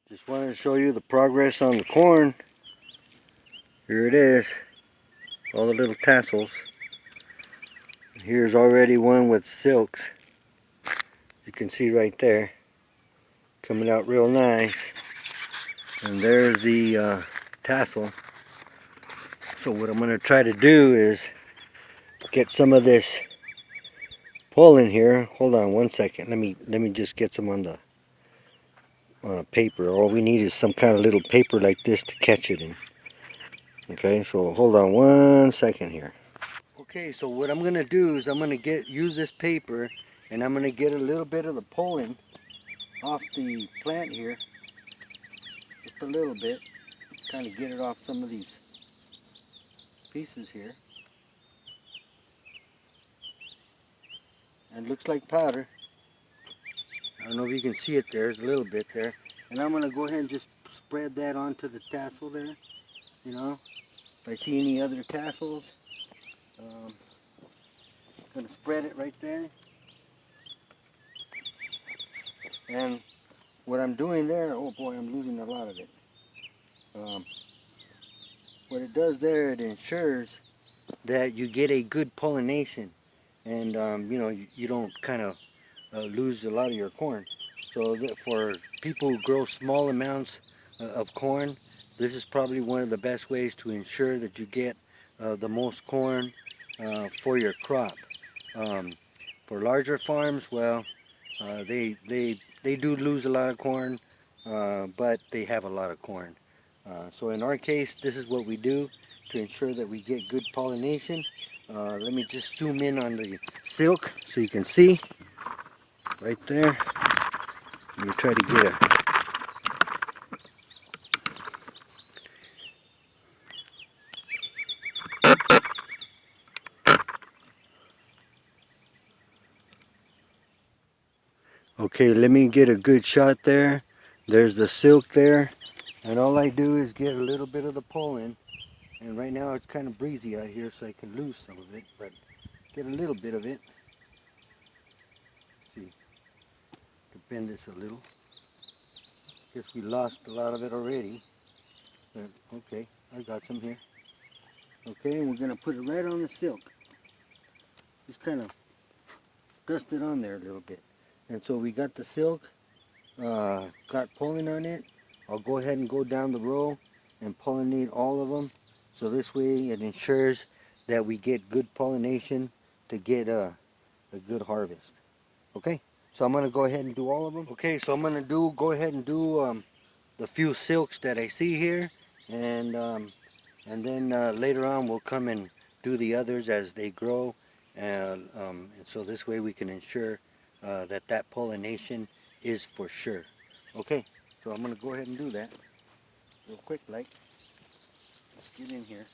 Just wanted to show you the progress on the corn. Here it is, all the little tassels. Here's already one with silks. You can see right there, coming out real nice. And there's the tassel. So what I'm going to try to do is get some of this pollen here. Hold on one second. Let me just get some on a paper. All we need is some kind of little paper like this to catch it in. Okay, so hold on one second here. Okay, so what I'm going to do is I'm going to use this paper, and I'm going to get a little bit of the pollen off the plant here. Just a little bit. Kind of get it off some of these pieces here. And it looks like powder. I don't know if you can see it there. There's a little bit there. And I'm going to go ahead and just spread that onto the tassel there. You know, if I see any other tassels, going to spread it right there. And what I'm doing there, oh boy, I'm losing a lot of it. What it does there, it ensures that you get a good pollination, and you know, you don't kind of lose a lot of your corn. So that for people who grow small amounts of corn, this is probably one of the best ways to ensure that you get the most corn for your crop. For larger farms, well, they do lose a lot of corn, but they have a lot of corn. So in our case, this is what we do to ensure that we get good pollination. Let me just zoom in on the silk so you can see right there. Let me try to get a okay, let me get a good shot there. There's the silk there, and all I do is get a little bit of the pollen. And right now it's kind of breezy out here, so I can lose some of it, but get a little bit of it. Let's see, to bend this a little. Guess we lost a lot of it already, but okay, I got some here. Okay, and we're gonna put it right on the silk. Just kind of dust it on there a little bit. And so we got the silk, got pollen on it. I'll go ahead and go down the row and pollinate all of them. So this way it ensures that we get good pollination to get a good harvest. Okay, so I'm gonna go ahead and do all of them. Okay, so I'm gonna go ahead and do the few silks that I see here, and then later on we'll come and do the others as they grow, and so this way we can ensure that pollination is for sure. Okay, so I'm gonna go ahead and do that real quick, like. Let's get in here.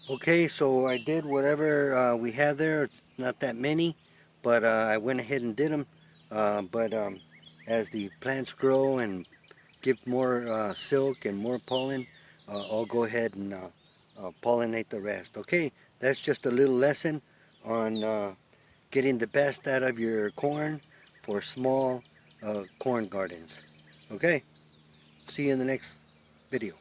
Okay, so I did whatever we had there. It's not that many, but I went ahead and did them. But as the plants grow and give more silk and more pollen, I'll go ahead and pollinate the rest. Okay, that's just a little lesson on getting the best out of your corn for small corn gardens. Okay, see you in the next video.